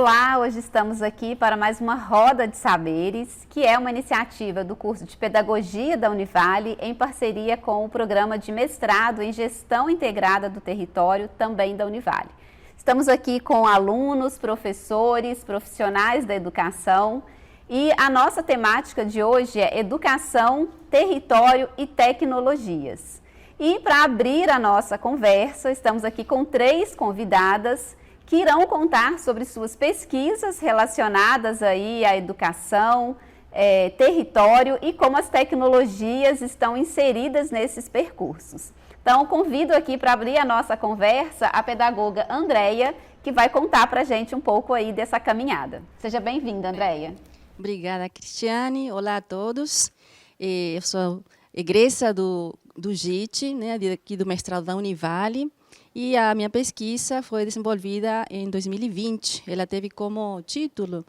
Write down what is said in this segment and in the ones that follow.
Olá, hoje estamos aqui para mais uma Roda de Saberes, que é uma iniciativa do curso de Pedagogia da Univale, em parceria com o Programa de Mestrado em Gestão Integrada do Território, também da Univale. Estamos aqui com alunos, professores, profissionais da educação e a nossa temática de hoje é Educação, Território e Tecnologias. E para abrir a nossa conversa, estamos aqui com 3 convidadas que irão contar sobre suas pesquisas relacionadas aí à educação, território e como as tecnologias estão inseridas nesses percursos. Então, convido aqui para abrir a nossa conversa a pedagoga Andréia, que vai contar para a gente um pouco aí dessa caminhada. Seja bem-vinda, Andréia. Obrigada, Cristiane. Olá a todos. Eu sou egressa do GIT, né, aqui do mestrado da Univale. E a minha pesquisa foi desenvolvida em 2020. Ela teve como título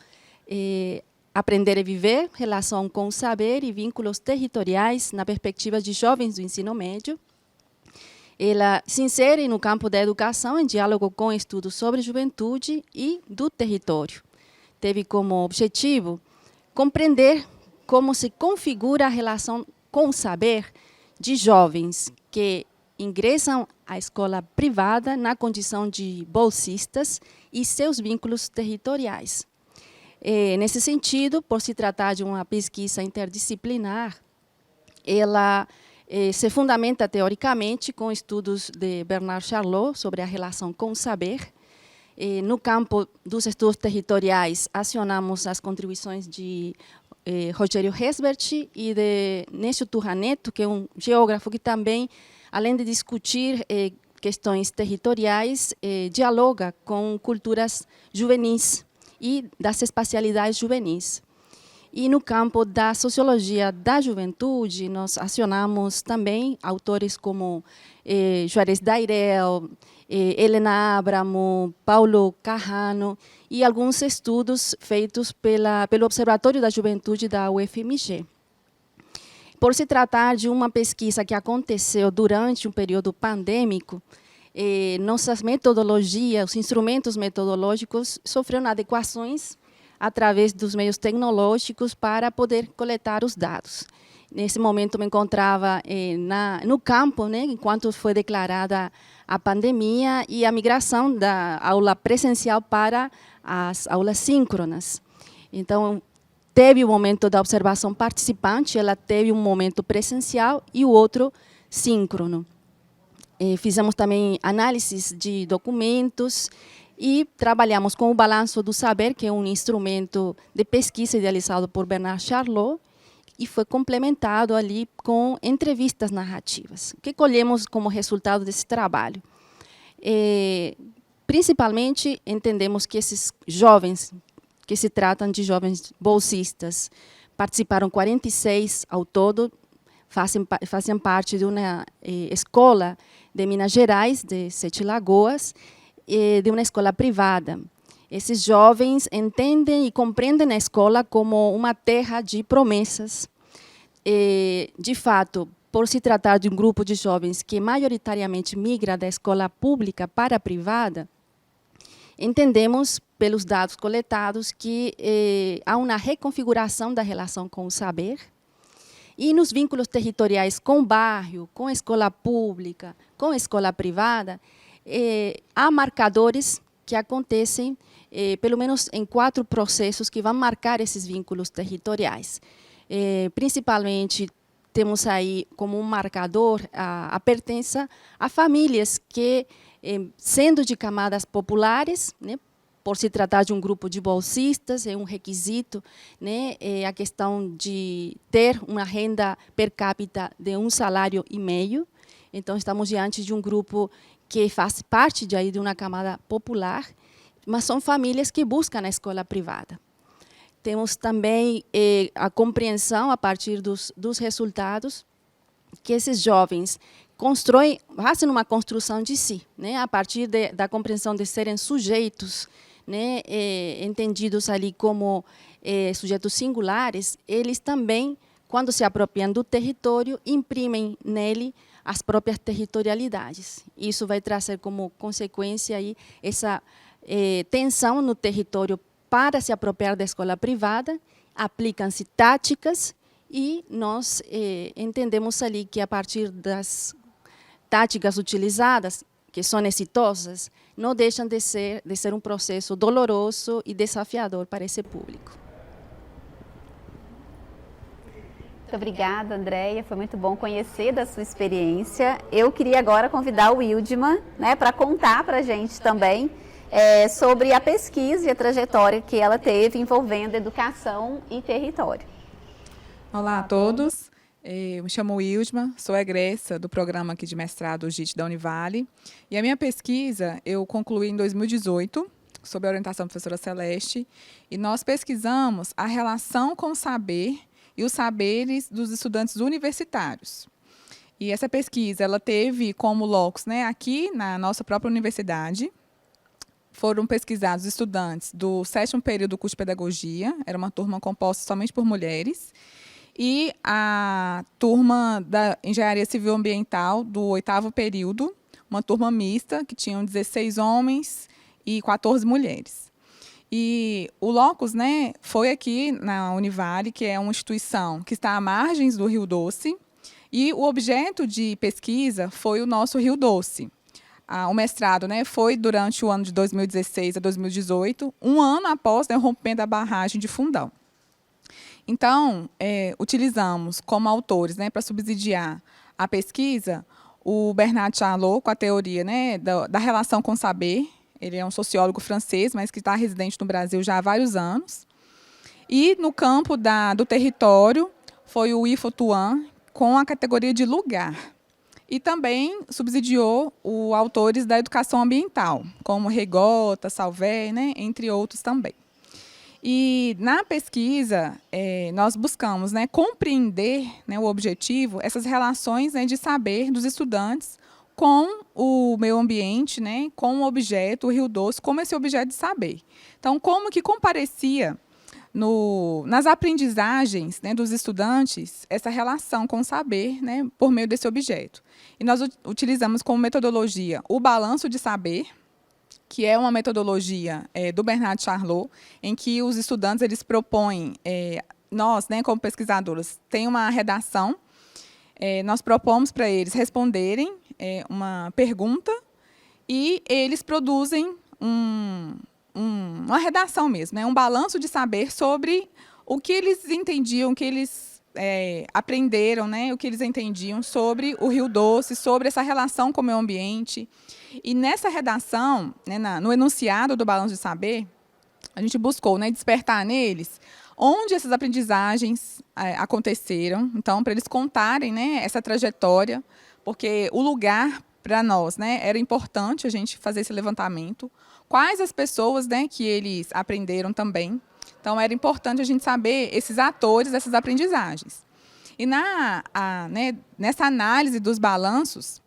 Aprender e Viver, Relação com o Saber e Vínculos Territoriais na Perspectiva de Jovens do Ensino Médio. Ela se insere no campo da educação em diálogo com estudos sobre juventude e do território. Teve como objetivo compreender como se configura a relação com o saber de jovens que ingressam à escola privada na condição de bolsistas e seus vínculos territoriais. Nesse sentido, por se tratar de uma pesquisa interdisciplinar, ela se fundamenta teoricamente com estudos de Bernard Charlot sobre a relação com o saber. No campo dos estudos territoriais, acionamos as contribuições de Rogério Hesbert e de Nécio Turraneto, que é um geógrafo que também, além de discutir questões territoriais, dialoga com culturas juvenis e das espacialidades juvenis. E no campo da sociologia da juventude, nós acionamos também autores como Juarez Dairel, Helena Abramo, Paulo Carrano e alguns estudos feitos pelo Observatório da Juventude da UFMG. Por se tratar de uma pesquisa que aconteceu durante um período pandêmico, nossas metodologias, os instrumentos metodológicos sofreram adequações através dos meios tecnológicos para poder coletar os dados. Nesse momento me encontrava no campo, né, enquanto foi declarada a pandemia e a migração da aula presencial para as aulas síncronas. Então, teve o momento da observação participante, ela teve um momento presencial e o outro síncrono. Fizemos também análises de documentos e trabalhamos com o Balanço do Saber, que é um instrumento de pesquisa idealizado por Bernard Charlot, e foi complementado ali com entrevistas narrativas. O que colhemos como resultado desse trabalho? Principalmente, entendemos que esses jovens, que se tratam de jovens bolsistas, participaram 46 ao todo, fazem parte de uma escola de Minas Gerais, de Sete Lagoas, de uma escola privada. Esses jovens entendem e compreendem a escola como uma terra de promessas. De fato, por se tratar de um grupo de jovens que majoritariamente migra da escola pública para a privada, entendemos, pelos dados coletados, que há uma reconfiguração da relação com o saber e nos vínculos territoriais com o bairro, com a escola pública, com a escola privada, há marcadores que acontecem, pelo menos em 4 processos que vão marcar esses vínculos territoriais. Principalmente, temos aí como um marcador a pertença a famílias que, sendo de camadas populares, né, por se tratar de um grupo de bolsistas, é um requisito, né, a questão de ter uma renda per capita de 1,5 salário. Então, estamos diante de um grupo que faz parte de uma camada popular, mas são famílias que buscam a escola privada. Temos também a compreensão, a partir dos resultados, que esses jovens fazem uma construção de si, né, a partir da compreensão de serem sujeitos, né, entendidos ali como sujeitos singulares, eles também, quando se apropriam do território, imprimem nele as próprias territorialidades. Isso vai trazer como consequência aí essa tensão no território para se apropriar da escola privada, aplicam-se táticas e nós entendemos ali que a partir das táticas utilizadas, que são exitosas, não deixam de ser um processo doloroso e desafiador para esse público. Muito obrigada, Andréia. Foi muito bom conhecer da sua experiência. Eu queria agora convidar o Wildman, né, para contar para a gente também sobre a pesquisa e a trajetória que ela teve envolvendo educação e território. Olá a todos. Eu me chamo Wildman, sou egressa do programa aqui de mestrado JIT da Univale. E a minha pesquisa eu concluí em 2018, sob a orientação da professora Celeste, e nós pesquisamos a relação com o saber e os saberes dos estudantes universitários. E essa pesquisa ela teve como locus, né, aqui na nossa própria universidade. Foram pesquisados estudantes do 7º período do curso de pedagogia, era uma turma composta somente por mulheres, e a turma da engenharia civil ambiental do 8º período, uma turma mista, que tinham 16 homens e 14 mulheres. E o locus, né, foi aqui na Univale, que é uma instituição que está à margens do Rio Doce, e o objeto de pesquisa foi o nosso Rio Doce. O mestrado, né, foi durante o ano de 2016 a 2018, um ano após, né, o rompimento da barragem de Fundão. Então, utilizamos como autores, né, para subsidiar a pesquisa o Bernard Charlot, com a teoria, né, da relação com o saber. Ele é um sociólogo francês, mas que está residente no Brasil já há vários anos. E no campo do território foi o Ifo Tuan, com a categoria de lugar. E também subsidiou os autores da educação ambiental, como Regota, Salvé, né, entre outros também. E na pesquisa, nós buscamos, né, compreender, né, o objetivo, essas relações, né, de saber dos estudantes com o meio ambiente, né, com o objeto, o Rio Doce, como esse objeto de saber. Então, como que comparecia nas aprendizagens, né, dos estudantes essa relação com o saber, né, por meio desse objeto. E nós utilizamos como metodologia o balanço de saber, que é uma metodologia do Bernard Charlot, em que os estudantes eles propõem, nós, né, como pesquisadoras, tem uma redação, nós propomos para eles responderem uma pergunta e eles produzem uma redação mesmo, né, um balanço de saber sobre o que eles entendiam, o que eles aprenderam, né, o que eles entendiam sobre o Rio Doce, sobre essa relação com o meio ambiente. E nessa redação, né, no enunciado do balanço de saber, a gente buscou, né, despertar neles onde essas aprendizagens aconteceram, então, para eles contarem, né, essa trajetória, porque o lugar, para nós, né, era importante a gente fazer esse levantamento, quais as pessoas, né, que eles aprenderam também. Então, era importante a gente saber esses atores dessas aprendizagens. E nessa análise dos balanços,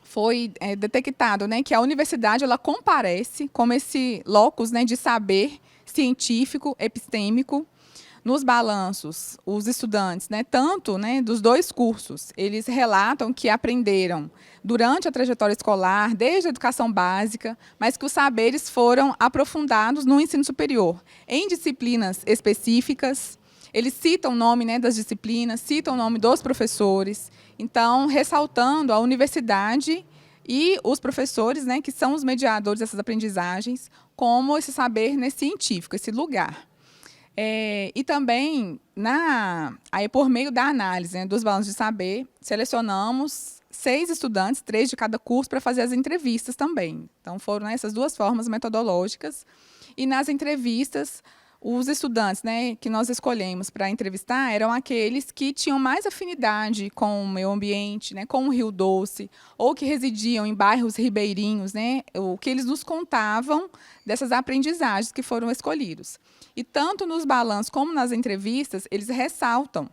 foi detectado, né, que a universidade ela comparece como esse locus, né, de saber científico, epistêmico. Nos balanços, os estudantes, né, tanto, né, dos dois cursos, eles relatam que aprenderam durante a trajetória escolar, desde a educação básica, mas que os saberes foram aprofundados no ensino superior, em disciplinas específicas. Eles citam o nome, né, das disciplinas, citam o nome dos professores. Então, ressaltando a universidade e os professores, né, que são os mediadores dessas aprendizagens, como esse saber, né, científico, esse lugar. E também, aí, por meio da análise, né, dos balanços de saber, selecionamos 6 estudantes, 3 de cada curso, para fazer as entrevistas também. Então, foram, né, essas duas formas metodológicas. E nas entrevistas, os estudantes, né, que nós escolhemos para entrevistar eram aqueles que tinham mais afinidade com o meio ambiente, né, com o Rio Doce, ou que residiam em bairros ribeirinhos, né, o que eles nos contavam dessas aprendizagens que foram escolhidos. E tanto nos balanços como nas entrevistas, eles ressaltam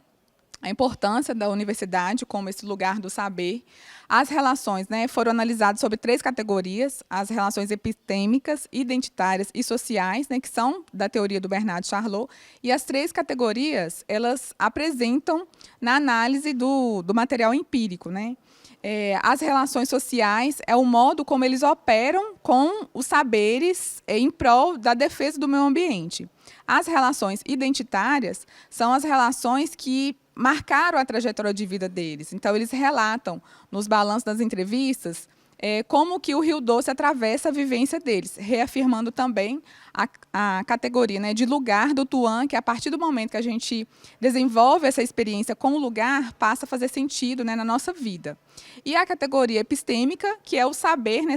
a importância da universidade como esse lugar do saber. As relações, né, foram analisadas sobre 3 categorias, as relações epistêmicas, identitárias e sociais, né, que são da teoria do Bernard Charlot, e as 3 categorias, elas apresentam na análise do material empírico, né, As relações sociais é o modo como eles operam com os saberes em prol da defesa do meio ambiente. As relações identitárias são as relações que marcaram a trajetória de vida deles. Então, eles relatam nos balanços das entrevistas como que o Rio Doce atravessa a vivência deles, reafirmando também a categoria, né, de lugar do Tuan, que a partir do momento que a gente desenvolve essa experiência com o lugar, passa a fazer sentido, né, na nossa vida. E a categoria epistêmica, que é o saber, né,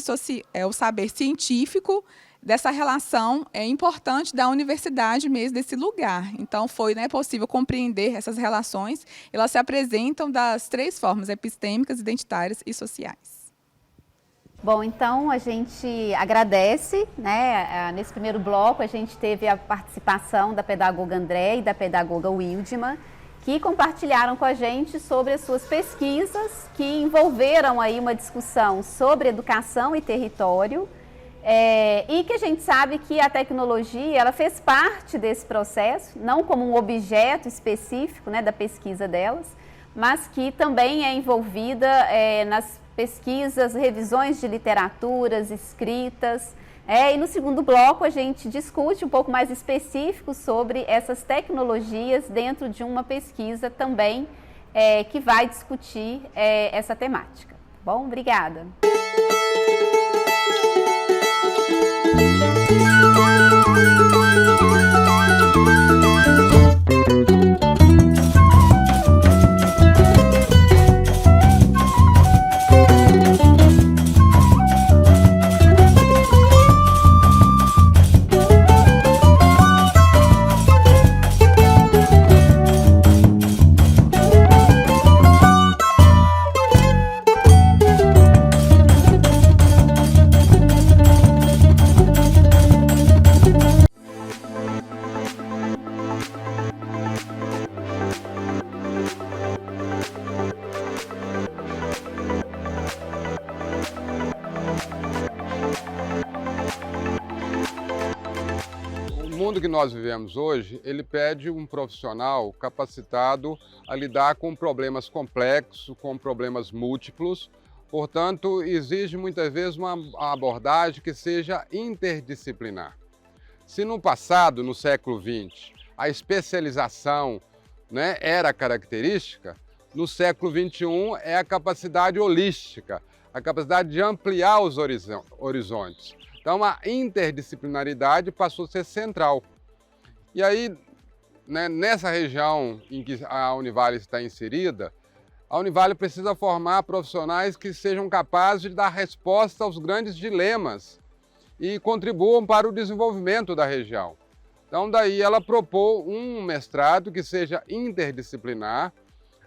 é o saber científico dessa relação importante da universidade mesmo, desse lugar. Então, foi, né, possível compreender essas relações. Elas se apresentam das 3 formas: epistêmicas, identitárias e sociais. Bom, então a gente agradece, né? Nesse primeiro bloco a gente teve a participação da pedagoga André e da pedagoga Wildma, que compartilharam com a gente sobre as suas pesquisas, que envolveram aí uma discussão sobre educação e território, e que a gente sabe que a tecnologia ela fez parte desse processo, não como um objeto específico, né, da pesquisa delas, mas que também é envolvida nas pesquisas, revisões de literaturas, escritas. E no segundo bloco a gente discute um pouco mais específico sobre essas tecnologias dentro de uma pesquisa também que vai discutir essa temática. Bom, obrigada. O mundo que nós vivemos hoje, ele pede um profissional capacitado a lidar com problemas complexos, com problemas múltiplos. Portanto, exige muitas vezes uma abordagem que seja interdisciplinar. Se no passado, no século XX, a especialização, né, era característica, no século XXI é a capacidade holística, a capacidade de ampliar os horizontes. Então, a interdisciplinaridade passou a ser central. E aí, né, nessa região em que a Univale está inserida, a Univale precisa formar profissionais que sejam capazes de dar resposta aos grandes dilemas e contribuam para o desenvolvimento da região. Então, daí ela propôs um mestrado que seja interdisciplinar,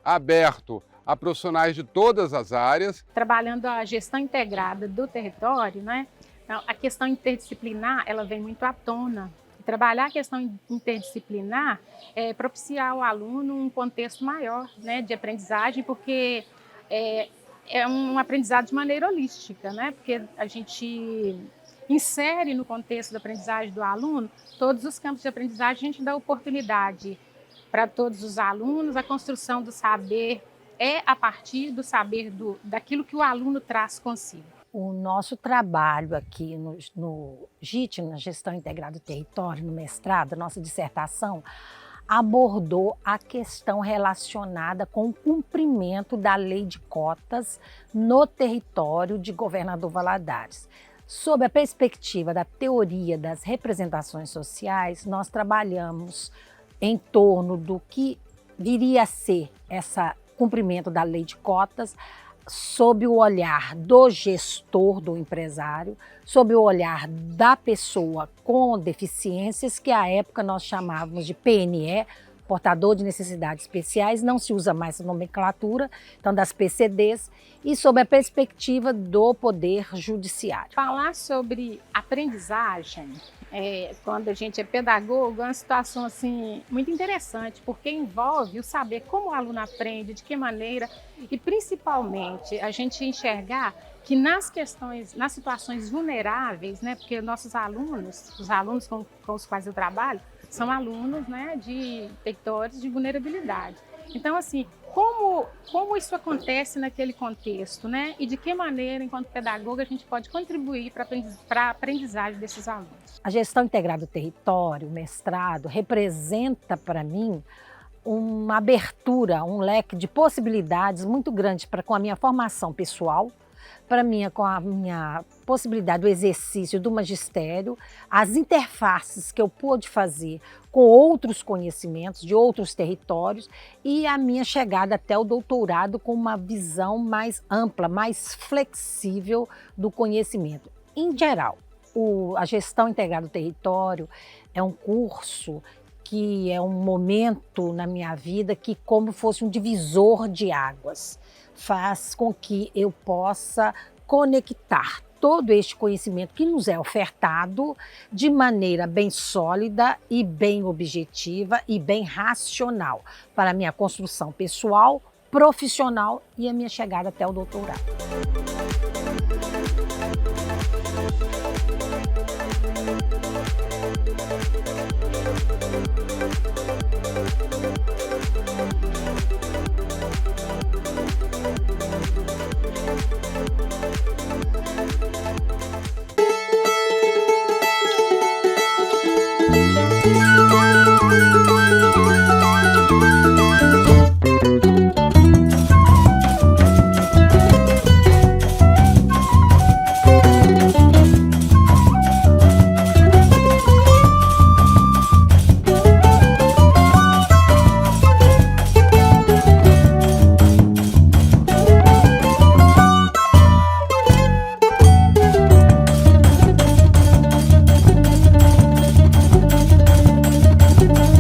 aberto a profissionais de todas as áreas. Trabalhando a gestão integrada do território, né? Então, a questão interdisciplinar, ela vem muito à tona. Trabalhar a questão interdisciplinar é propiciar ao aluno um contexto maior, né, de aprendizagem, porque é um aprendizado de maneira holística, né? Porque a gente insere no contexto da aprendizagem do aluno todos os campos de aprendizagem, a gente dá oportunidade para todos os alunos, a construção do saber é a partir do saber daquilo que o aluno traz consigo. O nosso trabalho aqui no GIT, na Gestão Integrada do Território, no mestrado, a nossa dissertação, abordou a questão relacionada com o cumprimento da lei de cotas no território de Governador Valadares. Sob a perspectiva da teoria das representações sociais, nós trabalhamos em torno do que viria a ser esse cumprimento da lei de cotas, sob o olhar do gestor, do empresário, sob o olhar da pessoa com deficiências, que à época nós chamávamos de PNE, portador de necessidades especiais, não se usa mais essa nomenclatura, então das PCDs, e sob a perspectiva do Poder Judiciário. Falar sobre aprendizagem, quando a gente é pedagogo, é uma situação assim, muito interessante, porque envolve o saber como o aluno aprende, de que maneira, e principalmente a gente enxergar que nas situações vulneráveis, né, porque nossos alunos, os alunos com os quais eu trabalho, são alunos, né, de territórios de vulnerabilidade. Então, assim, como isso acontece naquele contexto, né? E de que maneira, enquanto pedagoga, a gente pode contribuir para a aprendizagem desses alunos? A gestão integrada do território, o mestrado, representa para mim uma abertura, um leque de possibilidades muito grande com a minha formação pessoal, com a minha possibilidade do exercício do magistério, as interfaces que eu pude fazer com outros conhecimentos de outros territórios e a minha chegada até o doutorado com uma visão mais ampla, mais flexível do conhecimento. Em geral, a gestão integrada do território é um curso que é um momento na minha vida que, como fosse um divisor de águas, faz com que eu possa conectar todo este conhecimento que nos é ofertado de maneira bem sólida e bem objetiva e bem racional para a minha construção pessoal, profissional e a minha chegada até o doutorado.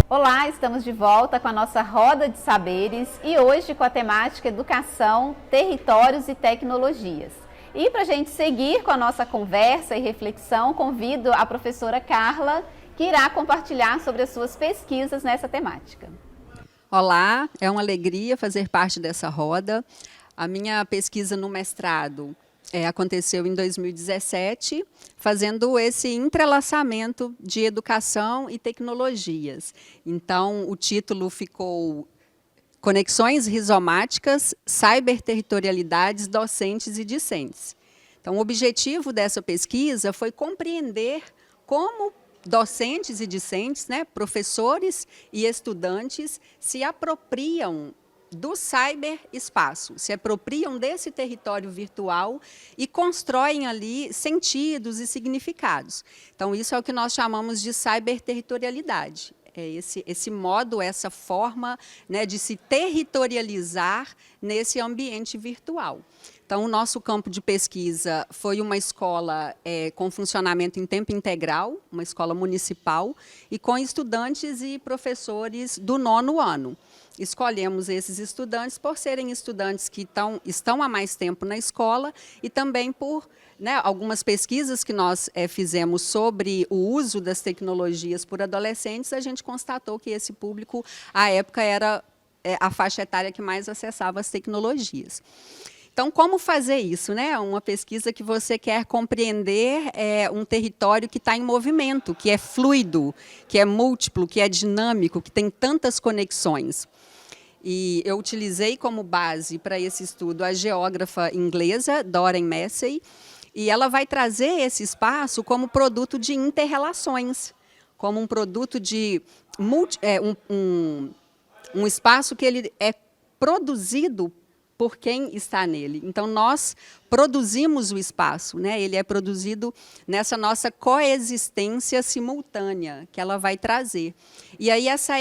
Olá, estamos de volta com a nossa roda de saberes e hoje com a temática Educação, Territórios e Tecnologias. E para a gente seguir com a nossa conversa e reflexão, convido a professora Carla, que irá compartilhar sobre as suas pesquisas nessa temática. Olá, é uma alegria fazer parte dessa roda. A minha pesquisa no mestrado aconteceu em 2017, fazendo esse entrelaçamento de educação e tecnologias. Então, o título ficou Conexões Rizomáticas, Cyberterritorialidades Docentes e Discentes. Então, o objetivo dessa pesquisa foi compreender como docentes e discentes, professores e estudantes, se apropriam do cyberespaço, se apropriam desse território virtual e constroem ali sentidos e significados. Então, isso é o que nós chamamos de cyberterritorialidade. É esse modo, essa forma de se territorializar nesse ambiente virtual. Então, o nosso campo de pesquisa foi uma escola com funcionamento em tempo integral, uma escola municipal, e com estudantes e professores do 9º ano. Escolhemos esses estudantes por serem estudantes que estão há mais tempo na escola e também por algumas pesquisas que nós fizemos sobre o uso das tecnologias por adolescentes, a gente constatou que esse público, à época, era a faixa etária que mais acessava as tecnologias. Então, como fazer isso? Uma pesquisa que você quer compreender um território que está em movimento, que é fluido, que é múltiplo, que é dinâmico, que tem tantas conexões. E eu utilizei como base para esse estudo a geógrafa inglesa Doreen Massey, e ela vai trazer esse espaço como produto de interrelações, como um produto de um espaço que ele é produzido por quem está nele. Então, nós produzimos o espaço, ele é produzido nessa nossa coexistência simultânea que ela vai trazer. E aí essa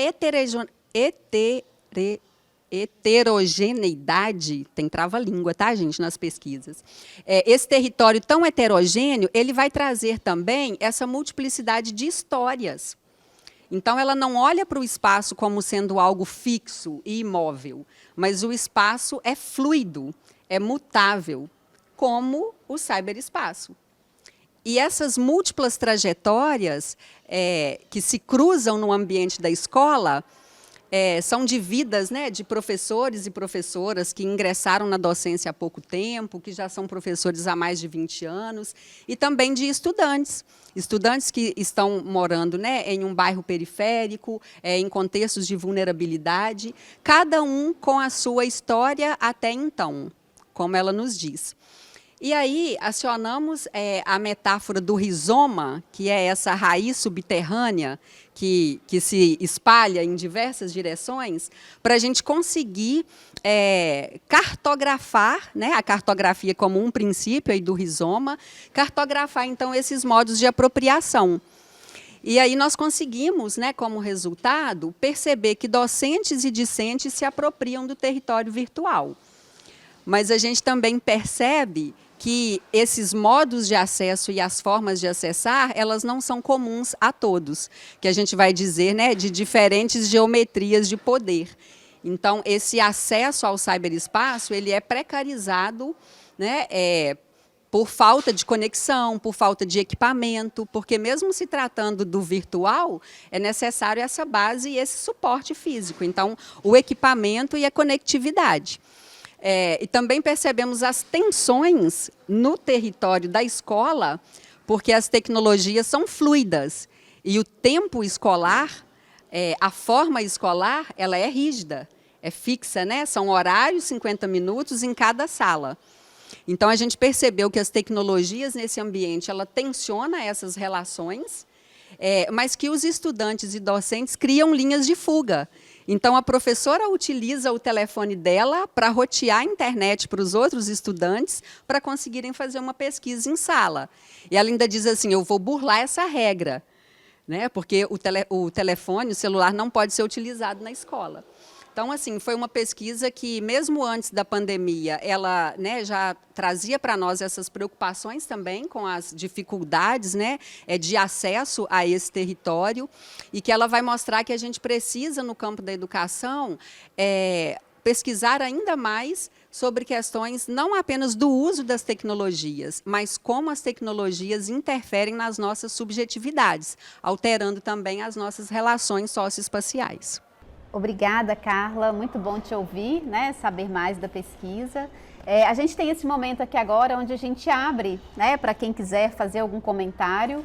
heterogeneidade, tem trava-língua, tá, gente, nas pesquisas. Esse território tão heterogêneo, ele vai trazer também essa multiplicidade de histórias. Então, ela não olha para o espaço como sendo algo fixo e imóvel, mas o espaço é fluido, é mutável, como o cyberespaço. E essas múltiplas trajetórias que se cruzam no ambiente da escola, são de vidas, né, de professores e professoras que ingressaram na docência há pouco tempo, que já são professores há mais de 20 anos, e também de estudantes que estão morando, né, em um bairro periférico, em contextos de vulnerabilidade, cada um com a sua história até então, como ela nos diz. E aí acionamos a metáfora do rizoma, que é essa raiz subterrânea que se espalha em diversas direções, para a gente conseguir cartografar, né, a cartografia como um princípio aí do rizoma, cartografar, então, esses modos de apropriação. E aí nós conseguimos, né, como resultado, perceber que docentes e discentes se apropriam do território virtual. Mas a gente também percebe que esses modos de acesso e as formas de acessar, elas não são comuns a todos, que a gente vai dizer, né, de diferentes geometrias de poder. Então, esse acesso ao ciberespaço, ele é precarizado, né, por falta de conexão, por falta de equipamento, porque mesmo se tratando do virtual, é necessário essa base e esse suporte físico. Então, o equipamento e a conectividade. E também percebemos as tensões no território da escola, porque as tecnologias são fluidas e o tempo escolar, a forma escolar, ela é rígida, é fixa, né? São horários, 50 minutos em cada sala. Então, a gente percebeu que as tecnologias nesse ambiente, ela tensiona essas relações, mas que os estudantes e docentes criam linhas de fuga. Então, a professora utiliza o telefone dela para rotear a internet para os outros estudantes para conseguirem fazer uma pesquisa em sala. E ela ainda diz assim, eu vou burlar essa regra, né? Porque o telefone, o celular, não pode ser utilizado na escola. Então, assim, foi uma pesquisa que, mesmo antes da pandemia, ela, né, já trazia para nós essas preocupações também com as dificuldades, né, de acesso a esse território, e que ela vai mostrar que a gente precisa, no campo da educação, pesquisar ainda mais sobre questões não apenas do uso das tecnologias, mas como as tecnologias interferem nas nossas subjetividades, alterando também as nossas relações socioespaciais. Obrigada, Carla. Muito bom te ouvir, né? Saber mais da pesquisa. A gente tem esse momento aqui agora onde a gente abre, né, para quem quiser fazer algum comentário.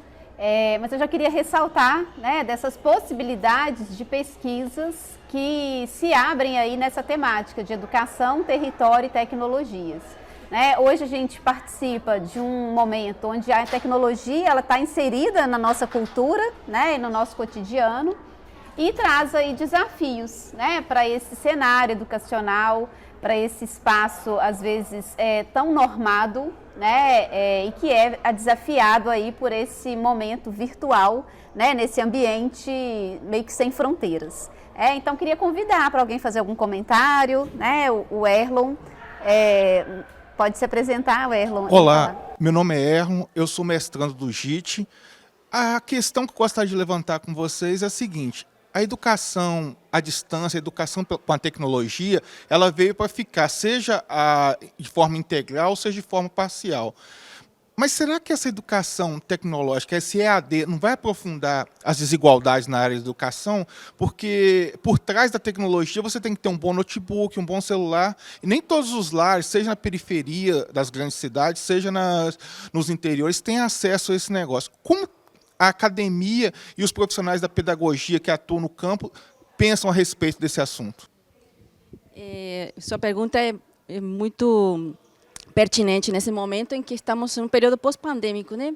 Mas eu já queria ressaltar, né, dessas possibilidades de pesquisas que se abrem aí nessa temática de educação, território e tecnologias. Hoje a gente participa de um momento onde a tecnologia está inserida na nossa cultura, né, e no nosso cotidiano. E traz aí desafios, né, para esse cenário educacional, para esse espaço, às vezes, tão normado, né, e que é desafiado aí por esse momento virtual, né, nesse ambiente meio que sem fronteiras. Então, queria convidar para alguém fazer algum comentário, né, o Erlon, pode se apresentar, o Erlon. Olá, meu nome é Erlon, eu sou mestrando do JIT. A questão que eu gostaria de levantar com vocês é a seguinte: a educação à distância, a educação com a tecnologia, ela veio para ficar, seja de forma integral, seja de forma parcial. Mas será que essa educação tecnológica, esse EAD, não vai aprofundar as desigualdades na área da educação? Porque por trás da tecnologia você tem que ter um bom notebook, um bom celular, e nem todos os lares, seja na periferia das grandes cidades, seja nos interiores, têm acesso a esse negócio. Como a academia e os profissionais da pedagogia que atuam no campo pensam a respeito desse assunto? Sua pergunta é muito pertinente nesse momento em que estamos em um período pós-pandêmico, né?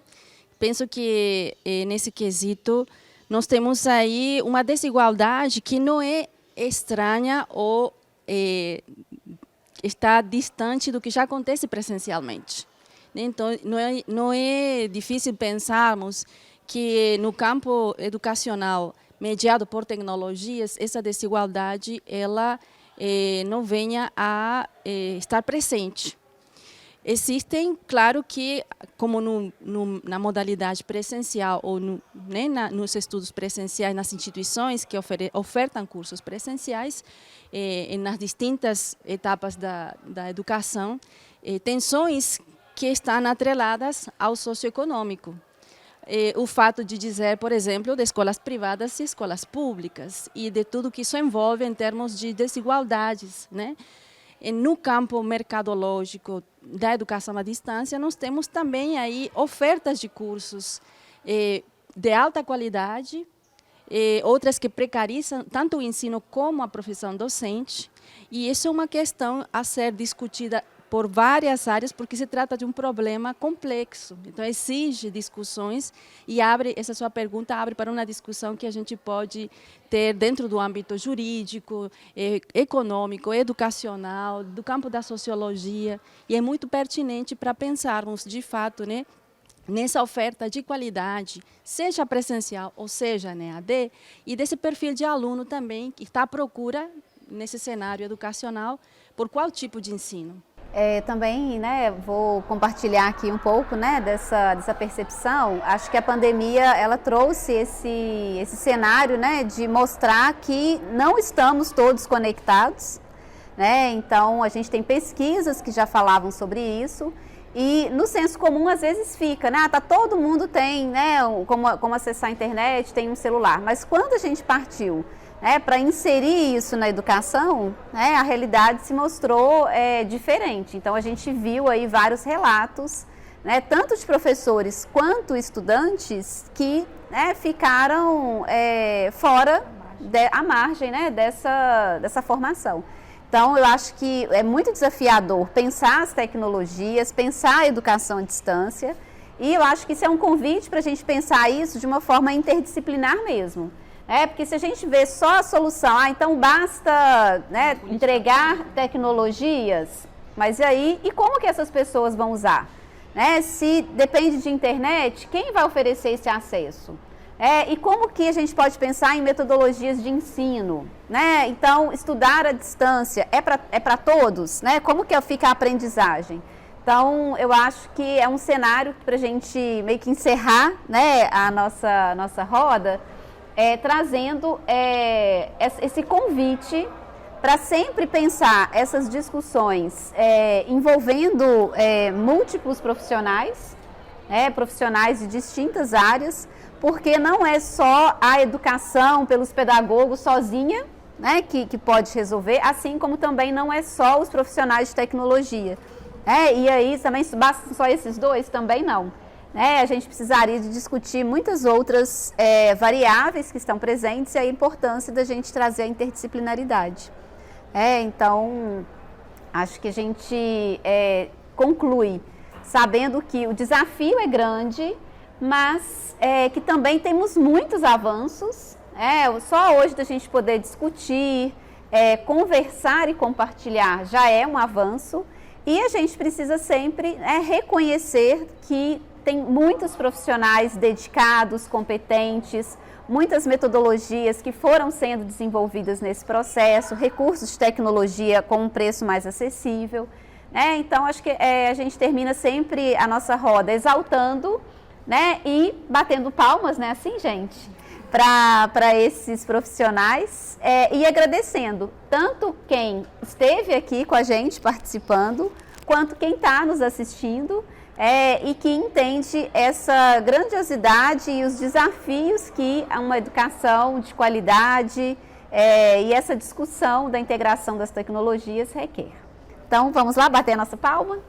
Penso que nesse quesito nós temos aí uma desigualdade que não é estranha ou está distante do que já acontece presencialmente. Então, não é difícil pensarmos que no campo educacional mediado por tecnologias, essa desigualdade ela não venha a estar presente. Existem, claro que, como na modalidade presencial ou nos estudos presenciais nas instituições que ofertam cursos presenciais, nas distintas etapas da educação, tensões que estão atreladas ao socioeconômico. o fato de dizer, por exemplo, de escolas privadas e escolas públicas, e de tudo que isso envolve em termos de desigualdades, né? E no campo mercadológico da educação à distância, nós temos também aí ofertas de cursos de alta qualidade, outras que precarizam tanto o ensino como a profissão docente, e isso é uma questão a ser discutida por várias áreas, porque se trata de um problema complexo. Então, exige discussões e essa sua pergunta abre para uma discussão que a gente pode ter dentro do âmbito jurídico, econômico, educacional, do campo da sociologia, e é muito pertinente para pensarmos, de fato, né, nessa oferta de qualidade, seja presencial ou seja na EAD, e desse perfil de aluno também que está à procura, nesse cenário educacional, por qual tipo de ensino. Também, né, vou compartilhar aqui um pouco, né, dessa percepção. Acho que a pandemia ela trouxe esse cenário, né, de mostrar que não estamos todos conectados, né? Então a gente tem pesquisas que já falavam sobre isso. E no senso comum às vezes fica, né? Todo mundo tem, né, como acessar a internet, tem um celular. Mas quando a gente partiu, né, para inserir isso na educação, né, a realidade se mostrou diferente. Então a gente viu aí vários relatos, né, tanto de professores quanto estudantes que, né, ficaram fora à margem, né, dessa formação. Então, eu acho que é muito desafiador pensar as tecnologias, pensar a educação à distância, e eu acho que isso é um convite para a gente pensar isso de uma forma interdisciplinar mesmo. Porque se a gente vê só a solução, então basta, né, entregar tecnologias, mas e aí, e como que essas pessoas vão usar? Né? Se depende de internet, quem vai oferecer esse acesso? E como que a gente pode pensar em metodologias de ensino? Né? Então, estudar à distância é para todos? Né? Como que fica a aprendizagem? Então, eu acho que é um cenário para a gente meio que encerrar, né, a nossa roda, trazendo esse convite para sempre pensar essas discussões envolvendo múltiplos profissionais, profissionais de distintas áreas, porque não é só a educação pelos pedagogos sozinha, né, que pode resolver, assim como também não é só os profissionais de tecnologia. E aí também basta só esses dois? Também não. A gente precisaria de discutir muitas outras variáveis que estão presentes e a importância da gente trazer a interdisciplinaridade. Então, acho que a gente conclui sabendo que o desafio é grande, mas que também temos muitos avanços. Só hoje da gente poder discutir, conversar e compartilhar já é um avanço, e a gente precisa sempre reconhecer que tem muitos profissionais dedicados, competentes, muitas metodologias que foram sendo desenvolvidas nesse processo, recursos de tecnologia com um preço mais acessível. Então, acho que a gente termina sempre a nossa roda exaltando, né, e batendo palmas, né, assim, gente, para esses profissionais e agradecendo tanto quem esteve aqui com a gente participando, quanto quem está nos assistindo, e que entende essa grandiosidade e os desafios que uma educação de qualidade e essa discussão da integração das tecnologias requer. Então, vamos lá bater a nossa palma?